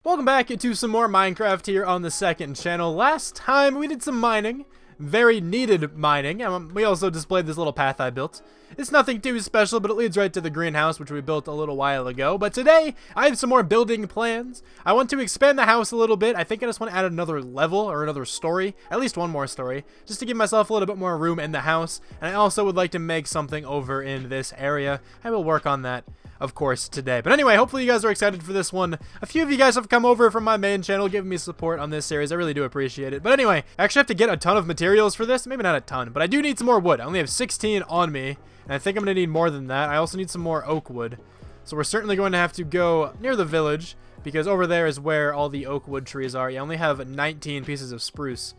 Welcome back to some more Minecraft here on the second channel. Last time we did some mining, very needed mining, and we also displayed this little path I built. It's nothing too special, but it leads right to the greenhouse, which we built a little while ago. But today, I have some more building plans. I want to expand the house a little bit. I think I just want to add another level or another story, at least one more story, just to give myself a little bit more room in the house. And I also would like to make something over in this area. I will work on that, of course, today. But anyway, hopefully you guys are excited for this one. A few of you guys have come over from my main channel giving me support on this series. I really do appreciate it. But anyway, I actually have to get a ton of materials for this. Maybe not a ton, but I do need some more wood. I only have 16 on me, and I think I'm going to need more than that. I also need some more oak wood. So we're certainly going to have to go near the village, because over there is where all the oak wood trees are. You only have 19 pieces of spruce.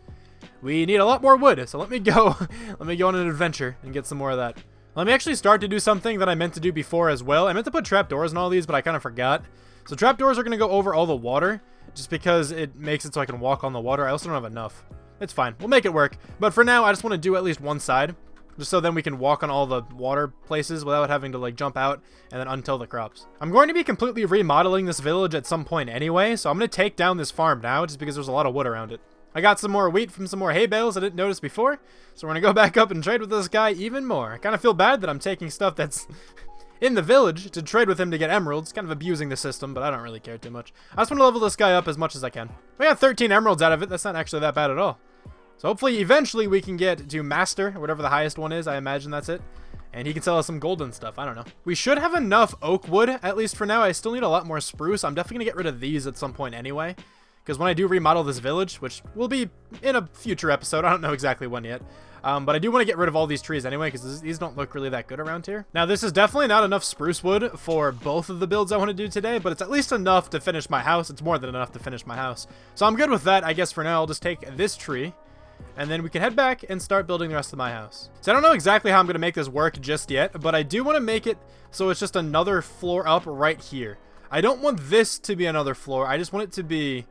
We need a lot more wood, so let me go. Let me go on an adventure and get some more of that. Let me actually start to do something that I meant to do before as well. I meant to put trapdoors in all these, but I kind of forgot. So trapdoors are going to go over all the water, just because it makes it so I can walk on the water. I also don't have enough. It's fine. We'll make it work. But for now, I just want to do at least one side, just so then we can walk on all the water places without having to like jump out and then untill the crops. I'm going to be completely remodeling this village at some point anyway, so I'm going to take down this farm now, just because there's a lot of wood around it. I got some more wheat from some more hay bales I didn't notice before, so we're going to go back up and trade with this guy even more. I kind of feel bad that I'm taking stuff that's in the village to trade with him to get emeralds. Kind of abusing the system, but I don't really care too much. I just want to level this guy up as much as I can. We got 13 emeralds out of it. That's not actually that bad at all. So hopefully eventually we can get to master, or whatever the highest one is. I imagine that's it. And he can sell us some golden stuff. I don't know. We should have enough oak wood, at least for now. I still need a lot more spruce. I'm definitely going to get rid of these at some point anyway, because when I do remodel this village, which will be in a future episode, I don't know exactly when yet, but I do want to get rid of all these trees anyway, because these don't look really that good around here. Now, this is definitely not enough spruce wood for both of the builds I want to do today, but it's at least enough to finish my house. It's more than enough to finish my house. So I'm good with that, I guess for now. I'll just take this tree, and then we can head back and start building the rest of my house. So I don't know exactly how I'm going to make this work just yet, but I do want to make it so it's just another floor up right here. I don't want this to be another floor. I just want it to be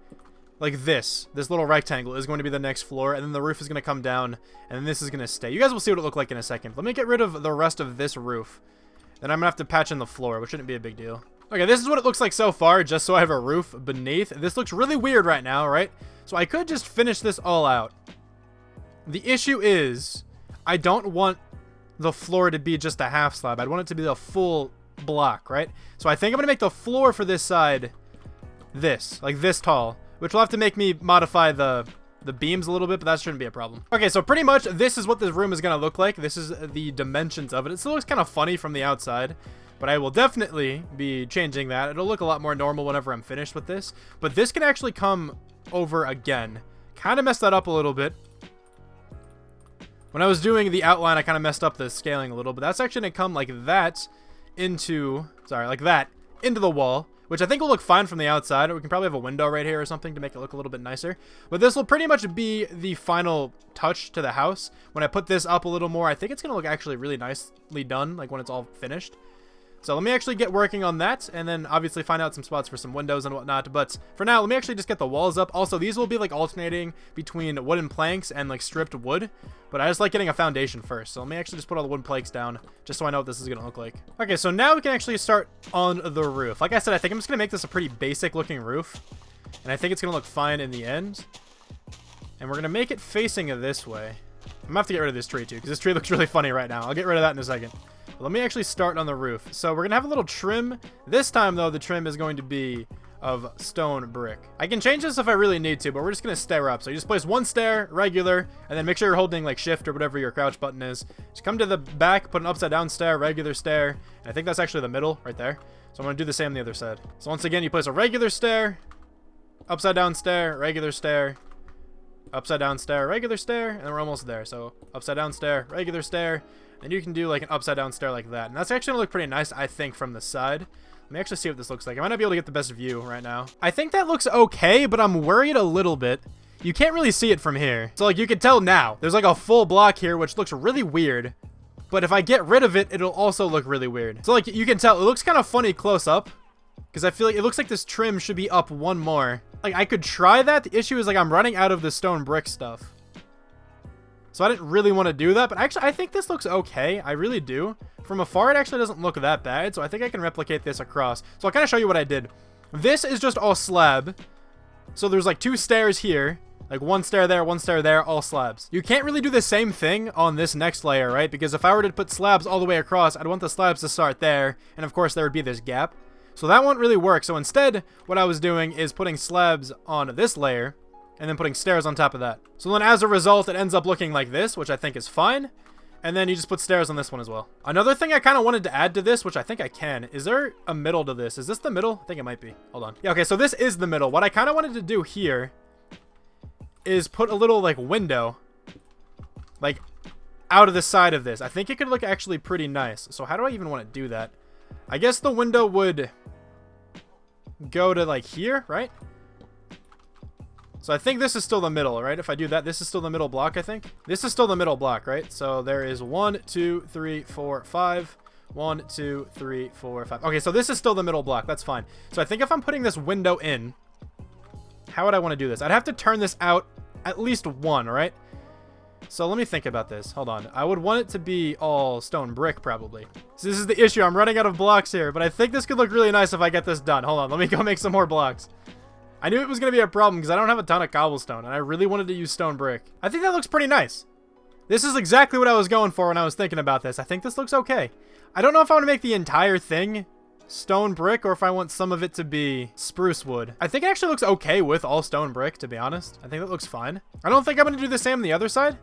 like this little rectangle is going to be the next floor, and then the roof is going to come down, and then this is going to stay. You guys will see what it looks like in a second. Let me get rid of the rest of this roof. Then I'm going to have to patch in the floor, which shouldn't be a big deal. Okay, this is what it looks like so far, just so I have a roof beneath. This looks really weird right now, right? So I could just finish this all out. The issue is, I don't want the floor to be just a half slab. I'd want it to be the full block, right? So I think I'm going to make the floor for this side like this tall, which will have to make me modify the beams a little bit, but that shouldn't be a problem. Okay, so pretty much this is what this room is going to look like. This is the dimensions of it. It still looks kind of funny from the outside, but I will definitely be changing that. It'll look a lot more normal whenever I'm finished with this, but this can actually come over again. Kind of messed that up a little bit. When I was doing the outline, I kind of messed up the scaling a little, but that's actually going to come like that into, like that, into the wall, which I think will look fine from the outside. We can probably have a window right here or something to make it look a little bit nicer. But this will pretty much be the final touch to the house. When I put this up a little more, I think it's going to look actually really nicely done, like when it's all finished. So let me actually get working on that, and then obviously find out some spots for some windows and whatnot. But for now, let me actually just get the walls up. Also, these will be like alternating between wooden planks and like stripped wood, but I just like getting a foundation first. So let me actually just put all the wooden planks down, just so I know what this is going to look like. Okay, so now we can actually start on the roof. Like I said, I think I'm just going to make this a pretty basic looking roof, and I think it's going to look fine in the end. And we're going to make it facing this way. I'm going to have to get rid of this tree too, because this tree looks really funny right now. I'll get rid of that in a second. Let me actually start on the roof. So we're going to have a little trim. This time, though, the trim is going to be of stone brick. I can change this if I really need to, but we're just going to stair up. So you just place one stair, regular, and then make sure you're holding like shift or whatever your crouch button is. Just come to the back, put an upside down stair, regular stair, and I think that's actually the middle right there. So I'm going to do the same on the other side. So once again, you place a regular stair, upside down stair, regular stair, upside down stair, regular stair, and then we're almost there. So upside down stair, regular stair, and you can do like an upside down stair like that. And that's actually gonna look pretty nice, I think, from the side. Let me actually see what this looks like. I might not be able to get the best view right now. I think that looks okay, but I'm worried a little bit. You can't really see it from here. So like you can tell now, there's like a full block here, which looks really weird. But if I get rid of it, it'll also look really weird. So like you can tell, it looks kind of funny close up, because I feel like it looks like this trim should be up one more. Like I could try that. The issue is like I'm running out of the stone brick stuff. So I didn't really want to do that, but actually I think this looks okay. I really do. From afar, it actually doesn't look that bad, so I think I can replicate this across. So I'll kind of show you what I did. This is just all slab. So there's like 2 stairs here. Like 1 stair there, all slabs. You can't really do the same thing on this next layer, right? Because if I were to put slabs all the way across, I'd want the slabs to start there. And of course, there would be this gap. So that won't really work. So instead, what I was doing is putting slabs on this layer and then putting stairs on top of that. So then as a result, it ends up looking like this, which I think is fine. And then you just put stairs on this one as well. Another thing I kind of wanted to add to this, which I think I can, is there a middle to this? Is this the middle? I think it might be. Hold on. Yeah, okay, so this is the middle. What I kind of wanted to do here is put a little, like, window, like, out of the side of this. I think it could look actually pretty nice. So how do I even want to do that? I guess the window would go to, like, here, right? So I think this is still the middle, right? If I do that, this is still the middle block, I think. This is still the middle block, right? So there is 1, 2, 3, 4, 5. 1, 2, 3, 4, 5. Okay, so this is still the middle block. That's fine. So I think if I'm putting this window in, how would I want to do this? I'd have to turn this out at least 1, right? So let me think about this. Hold on. I would want it to be all stone brick, probably. So this is the issue. I'm running out of blocks here, but I think this could look really nice if I get this done. Hold on. Let me go make some more blocks. I knew it was going to be a problem because I don't have a ton of cobblestone, and I really wanted to use stone brick. I think that looks pretty nice. This is exactly what I was going for when I was thinking about this. I think this looks okay. I don't know if I want to make the entire thing stone brick or if I want some of it to be spruce wood. I think it actually looks okay with all stone brick, to be honest. I think that looks fine. I don't think I'm going to do the same on the other side.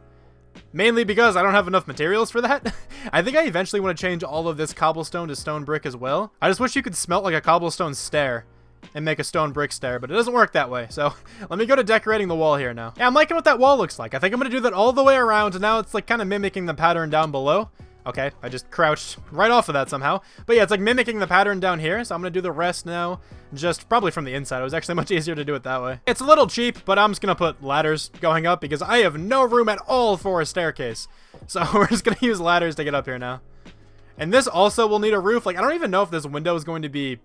Mainly because I don't have enough materials for that. I think I eventually want to change all of this cobblestone to stone brick as well. I just wish you could smelt like a cobblestone stair and make a stone brick stair, but it doesn't work that way. So let me go to decorating the wall here now. Yeah, I'm liking what that wall looks like. I think I'm going to do that all the way around, and now it's like kind of mimicking the pattern down below. Okay, I just crouched right off of that somehow. But yeah, it's like mimicking the pattern down here, so I'm going to do the rest now, just probably from the inside. It was actually much easier to do it that way. It's a little cheap, but I'm just going to put ladders going up because I have no room at all for a staircase. So we're just going to use ladders to get up here now. And this also will need a roof. Like, I don't even know if this window is going to be,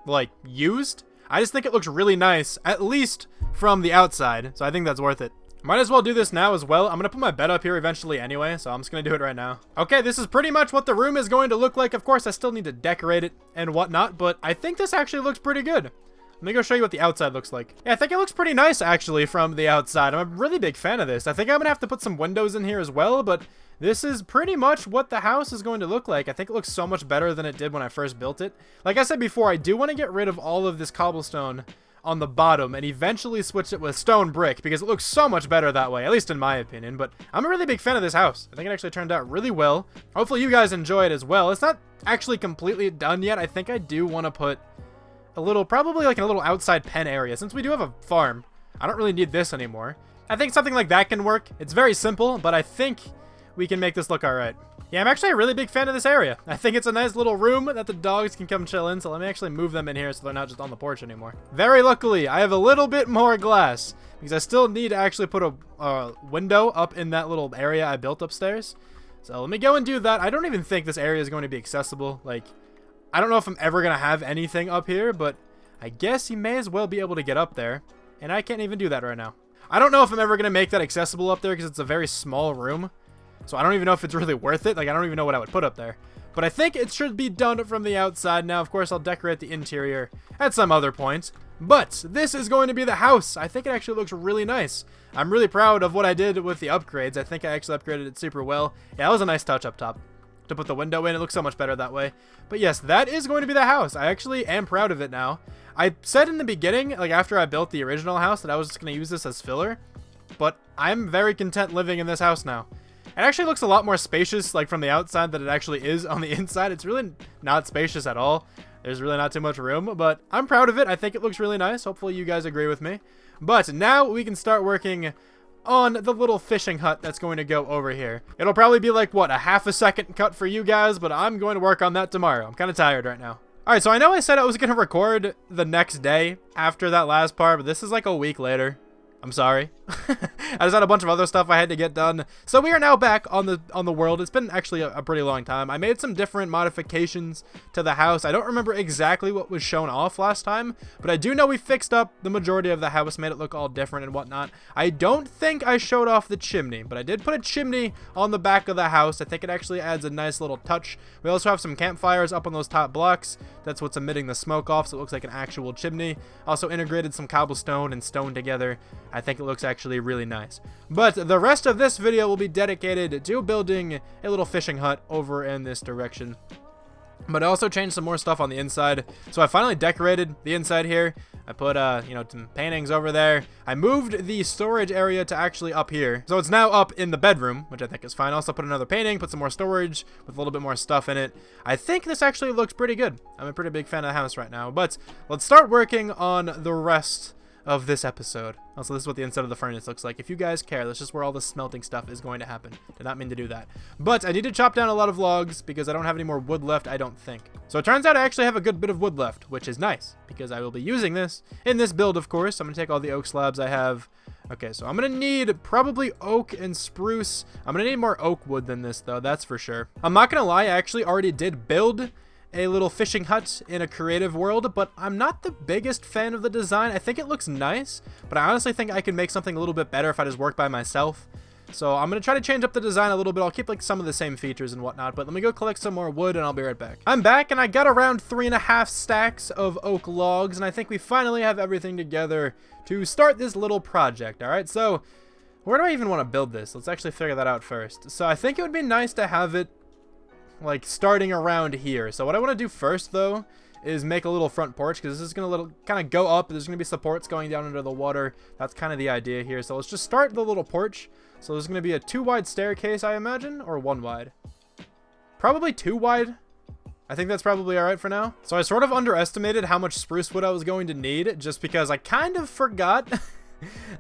like, used. I just think it looks really nice, at least from the outside. So I think that's worth it. Might as well do this now as well. I'm going to put my bed up here eventually anyway, so I'm just going to do it right now. Okay, this is pretty much what the room is going to look like. Of course, I still need to decorate it and whatnot, but I think this actually looks pretty good. Let me go show you what the outside looks like. Yeah, I think it looks pretty nice, actually, from the outside. I'm a really big fan of this. I think I'm going to have to put some windows in here as well, but this is pretty much what the house is going to look like. I think it looks so much better than it did when I first built it. Like I said before, I do want to get rid of all of this cobblestone on the bottom and eventually switch it with stone brick because it looks so much better that way, at least in my opinion. But I'm a really big fan of this house. I think it actually turned out really well. Hopefully you guys enjoy it as well. It's not actually completely done yet. I think I do want to put a little, probably like a little outside pen area. Since we do have a farm, I don't really need this anymore. I think something like that can work. It's very simple, but I think we can make this look all right. Yeah, I'm actually a really big fan of this area. I think it's a nice little room that the dogs can come chill in, so let me actually move them in here so they're not just on the porch anymore. Very luckily, I have a little bit more glass because I still need to actually put a window up in that little area I built upstairs. So let me go and do that. I don't even think this area is going to be accessible. Like, I don't know if I'm ever going to have anything up here, but I guess you may as well be able to get up there. And I can't even do that right now. I don't know if I'm ever going to make that accessible up there because it's a very small room. So I don't even know if it's really worth it. Like, I don't even know what I would put up there. But I think it should be done from the outside. Now, of course, I'll decorate the interior at some other point. But this is going to be the house. I think it actually looks really nice. I'm really proud of what I did with the upgrades. I think I actually upgraded it super well. Yeah, that was a nice touch up top. To put the window in, it looks so much better that way. But yes, that is going to be the house. I actually am proud of it now. I said in the beginning, like after I built the original house, that I was just going to use this as filler. But I'm very content living in this house now. It actually looks a lot more spacious, like from the outside, than it actually is on the inside. It's really not spacious at all. There's really not too much room, but I'm proud of it. I think it looks really nice. Hopefully you guys agree with me. But now we can start working on the little fishing hut that's going to go over here. It'll probably be like, what, a half a second cut for you guys, but I'm going to work on that tomorrow. I'm kind of tired right now. All right, so I know I said I was going to record the next day after that last part, but this is like a week later. I'm sorry. I just had a bunch of other stuff I had to get done. So we are now back on the world. It's been actually a pretty long time. I made some different modifications to the house. I don't remember exactly what was shown off last time, but I do know we fixed up the majority of the house, made it look all different and whatnot. I don't think I showed off the chimney, but I did put a chimney on the back of the house. I think it actually adds a nice little touch. We also have some campfires up on those top blocks. That's what's emitting the smoke off, so it looks like an actual chimney. Also integrated some cobblestone and stone together. I think it looks actually really nice. But the rest of this video will be dedicated to building a little fishing hut over in this direction. But I also changed some more stuff on the inside. So I finally decorated the inside here. I put, you know, some paintings over there. I moved the storage area to actually up here. So it's now up in the bedroom, which I think is fine. Also put another painting, put some more storage with a little bit more stuff in it. I think this actually looks pretty good. I'm a pretty big fan of the house right now. But let's start working on the rest of this episode. Also, this is what the inside of the furnace looks like. If you guys care, that's just where all the smelting stuff is going to happen. Did not mean to do that. But I need to chop down a lot of logs because I don't have any more wood left, I don't think. So it turns out I actually have a good bit of wood left, which is nice because I will be using this in this build, of course. I'm going to take all the oak slabs I have. Okay, so I'm going to need probably oak and spruce. I'm going to need more oak wood than this, though. That's for sure. I'm not going to lie. I actually already did build a little fishing hut in a creative world, but I'm not the biggest fan of the design. I think it looks nice, but I honestly think I could make something a little bit better if I just work by myself. So I'm going to try to change up the design a little bit. I'll keep like some of the same features and whatnot, but let me go collect some more wood and I'll be right back. I'm back and I got around 3.5 stacks of oak logs, and I think we finally have everything together to start this little project. All right, so where do I even want to build this? Let's actually figure that out first. So I think it would be nice to have it like starting around here. So what I want to do first though is make a little front porch, because this is going to kind of go up. There's going to be supports going down under the water. That's kind of the idea here. So let's just start the little porch. So there's going to be a 2 wide staircase, I imagine, or 1 wide. Probably 2 wide. I think that's probably all right for now. So I sort of underestimated how much spruce wood I was going to need, just because I kind of forgot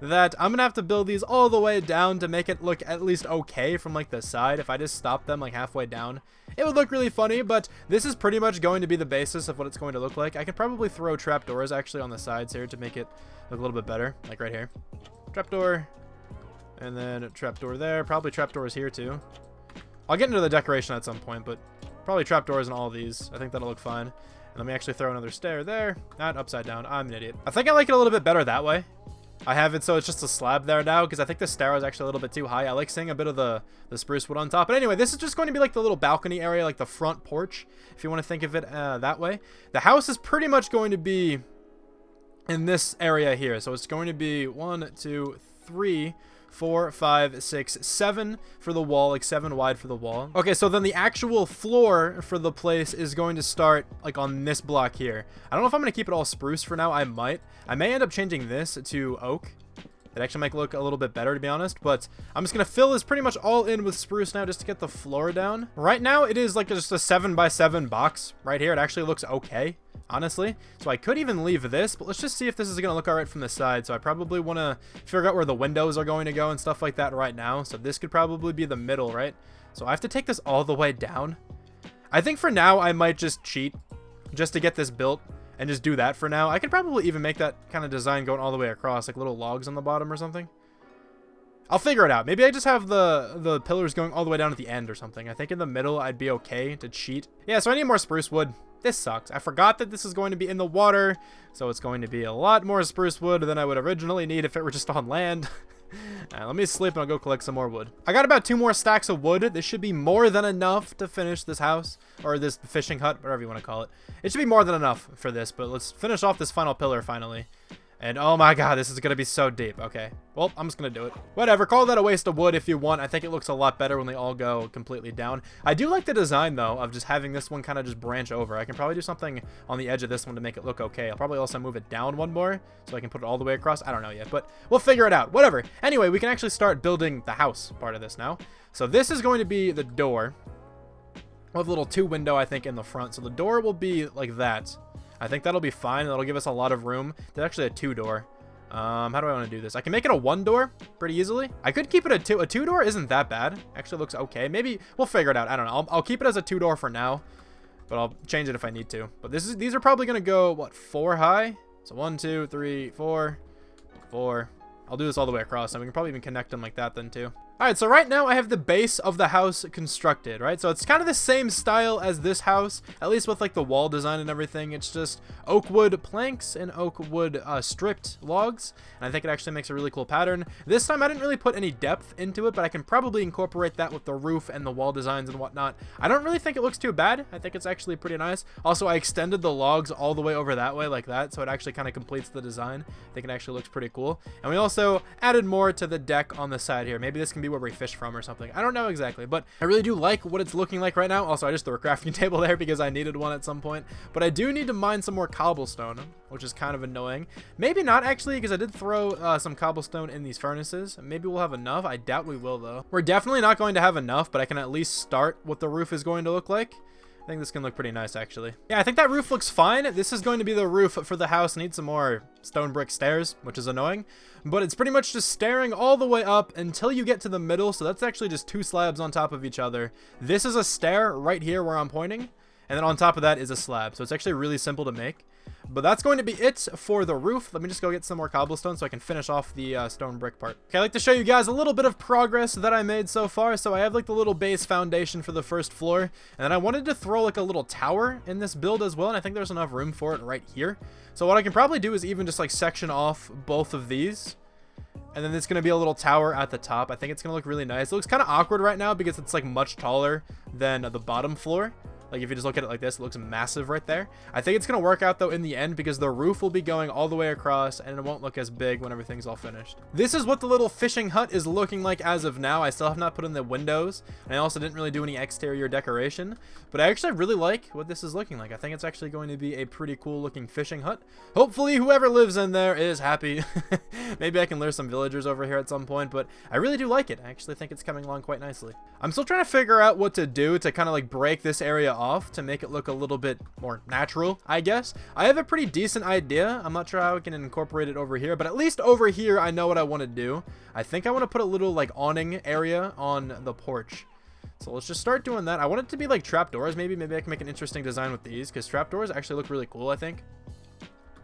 that I'm gonna have to build these all the way down to make it look at least okay from like the side. If I just stop them like halfway down, it would look really funny, but this is pretty much going to be the basis of what it's going to look like. I could probably throw trapdoors actually on the sides here to make it look a little bit better, like right here. Trapdoor, and then a trapdoor there. Probably trapdoors here too. I'll get into the decoration at some point, but probably trapdoors in all of these. I think that'll look fine. And let me actually throw another stair there. Not upside down. I'm an idiot. I think I like it a little bit better that way. I have it so it's just a slab there now, because I think the stair is actually a little bit too high. I like seeing a bit of the spruce wood on top. But anyway, this is just going to be like the little balcony area, like the front porch, if you want to think of it that way. The house is pretty much going to be in this area here. So it's going to be 1, 2, 3, 4, 5, 6, 7 for the wall, like 7 wide for the wall. Okay, so then the actual floor for the place is going to start like on this block here. I don't know if I'm going to keep it all spruce for now. I might. I may end up changing this to oak. It actually might look a little bit better, to be honest, but I'm just going to fill this pretty much all in with spruce now just to get the floor down. Right now, it is like just a 7x7 box right here. It actually looks okay, honestly. So I could even leave this, but let's just see if this is going to look all right from the side. So I probably want to figure out where the windows are going to go and stuff like that right now. So this could probably be the middle, right? So I have to take this all the way down. I think for now, I might just cheat just to get this built and just do that for now. I could probably even make that kind of design going all the way across, like little logs on the bottom or something. I'll figure it out. Maybe I just have the pillars going all the way down at the end or something. I think in the middle I'd be okay to cheat. Yeah, so I need more spruce wood. This sucks. I forgot that this is going to be in the water, so it's going to be a lot more spruce wood than I would originally need if it were just on land. Alright, let me sleep and I'll go collect some more wood. I got about 2 more stacks of wood. This should be more than enough to finish this house, or this fishing hut, whatever you want to call it. It should be more than enough for this, but let's finish off this final pillar finally. And oh my god, this is going to be so deep. Okay, well, I'm just going to do it. Whatever, call that a waste of wood if you want. I think it looks a lot better when they all go completely down. I do like the design, though, of just having this one kind of just branch over. I can probably do something on the edge of this one to make it look okay. I'll probably also move it down one more so I can put it all the way across. I don't know yet, but we'll figure it out. Whatever. Anyway, we can actually start building the house part of this now. So this is going to be the door. We'll have a little 2 window, I think, in the front. So the door will be like that. I think that'll be fine. That'll give us a lot of room. There's actually a 2 door. How do I want to do this? I can make it a 1 door pretty easily. I could keep it a 2. A 2 door isn't that bad. Actually looks okay. Maybe we'll figure it out. I don't know. I'll keep it as a 2 door for now, but I'll change it if I need to. But these are probably going to go, what, 4 high? So 1, 2, 3, 4, 4. I'll do this all the way across, and we can probably even connect them like that then too. All right, so right now I have the base of the house constructed, right? So it's kind of the same style as this house, at least with like the wall design and everything. It's just oak wood planks and oak wood stripped logs, and I think it actually makes a really cool pattern. This time I didn't really put any depth into it, but I can probably incorporate that with the roof and the wall designs and whatnot. I don't really think it looks too bad. I think it's actually pretty nice. Also, I extended the logs all the way over that way like that, so it actually kind of completes the design. I think it actually looks pretty cool. And we also added more to the deck on the side here. Maybe this can be where we fish from or something. I don't know exactly, but I really do like what it's looking like right now. Also, I just threw a crafting table there because I needed one at some point, but I do need to mine some more cobblestone, which is kind of annoying. Maybe not actually, because I did throw some cobblestone in these furnaces. Maybe we'll have enough. I doubt we will though. We're definitely not going to have enough, but I can at least start what the roof is going to look like. I think this can look pretty nice, actually. Yeah, I think that roof looks fine. This is going to be the roof for the house. Need some more stone brick stairs, which is annoying. But it's pretty much just stairing all the way up until you get to the middle. So that's actually just 2 slabs on top of each other. This is a stair right here where I'm pointing. And then on top of that is a slab. So it's actually really simple to make. But that's going to be it for the roof. Let me just go get some more cobblestone so I can finish off the stone brick part. Okay, I'd like to show you guys a little bit of progress that I made so far. So I have like the little base foundation for the first floor. And then I wanted to throw like a little tower in this build as well. And I think there's enough room for it right here. So what I can probably do is even just like section off both of these. And then there's going to be a little tower at the top. I think it's going to look really nice. It looks kind of awkward right now because it's like much taller than the bottom floor. Like if you just look at it like this, it looks massive right there. I think it's going to work out though in the end because the roof will be going all the way across and it won't look as big when everything's all finished. This is what the little fishing hut is looking like as of now. I still have not put in the windows, and I also didn't really do any exterior decoration, but I actually really like what this is looking like. I think it's actually going to be a pretty cool looking fishing hut. Hopefully whoever lives in there is happy. Maybe I can lure some villagers over here at some point, but I really do like it. I actually think it's coming along quite nicely. I'm still trying to figure out what to do to kind of like break this area off to make it look a little bit more natural, I guess. I have a pretty decent idea. I'm not sure how I can incorporate it over here, but at least over here I know what I want to do. I think I want to put a little like awning area on the porch. So let's just start doing that. I want it to be like trapdoors. Maybe I can make an interesting design with these because trapdoors actually look really cool, I think.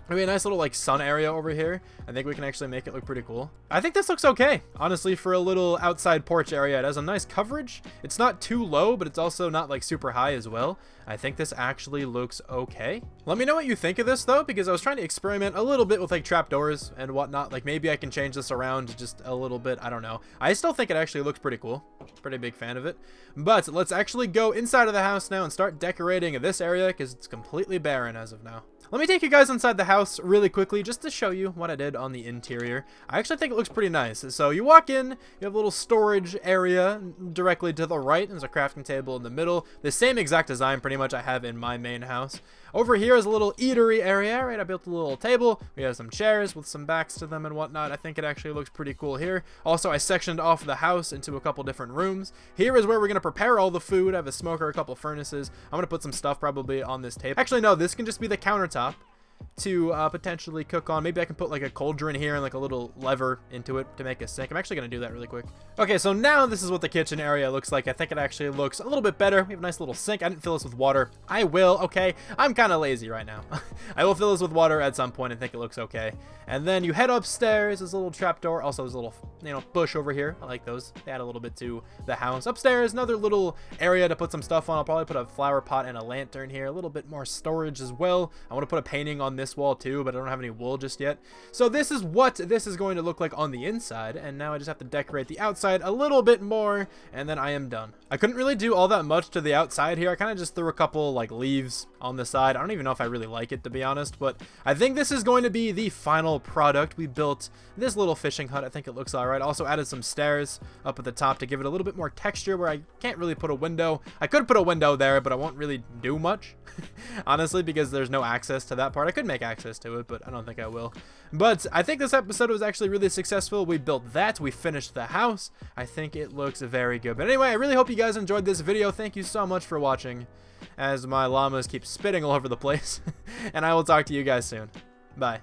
Maybe a nice little like sun area over here. I think we can actually make it look pretty cool. I think this looks okay, honestly, for a little outside porch area. It has a nice coverage. It's not too low, but it's also not like super high as well. I think this actually looks okay. Let me know what you think of this though, because I was trying to experiment a little bit with like trapdoors and whatnot. Like maybe I can change this around just a little bit. I don't know. I still think it actually looks pretty cool. Pretty big fan of it. But let's actually go inside of the house now and start decorating this area because it's completely barren as of now. Let me take you guys inside the house really quickly just to show you what I did on the interior. I actually think it looks pretty nice. So you walk in, you have a little storage area directly to the right. There's a crafting table in the middle. The same exact design pretty much I have in my main house. Over here is a little eatery area, right? I built a little table. We have some chairs with some backs to them and whatnot. I think it actually looks pretty cool here. Also, I sectioned off the house into a couple different rooms. Here is where we're going to prepare all the food. I have a smoker, a couple furnaces. I'm going to put some stuff probably on this table. Actually, no, this can just be the countertop to potentially cook on. Maybe I can put like a cauldron here and like a little lever into it to make a sink. I'm actually going to do that really quick. Okay, so now this is what the kitchen area looks like. I think it actually looks a little bit better. We have a nice little sink. I didn't fill this with water. I will, okay. I'm kind of lazy right now. I will fill this with water at some point. I think it looks okay. And then you head upstairs. There's a little trapdoor. Also, there's a little, bush over here. I like those. They add a little bit to the house. Upstairs, another little area to put some stuff on. I'll probably put a flower pot and a lantern here. A little bit more storage as well. I want to put a painting on this wall too, but I don't have any wool just yet. So this is what this is going to look like on the inside, and now I just have to decorate the outside a little bit more, and then I am done. I couldn't really do all that much to the outside here. I kind of just threw a couple like leaves on the side. I don't even know if I really like it, to be honest, but I think this is going to be the final product. We built this little fishing hut. I think it looks all right. Also added some stairs up at the top to give it a little bit more texture where I can't really put a window. I could put a window there, but I won't really do much, honestly, because there's no access to that part. I could make access to it, but I don't think I will. But I think this episode was actually really successful. We built that. We finished the house. I think it looks very good. But anyway, I really hope you guys enjoyed this video. Thank you so much for watching, as my llamas keep spitting all over the place. And I will talk to you guys soon. Bye.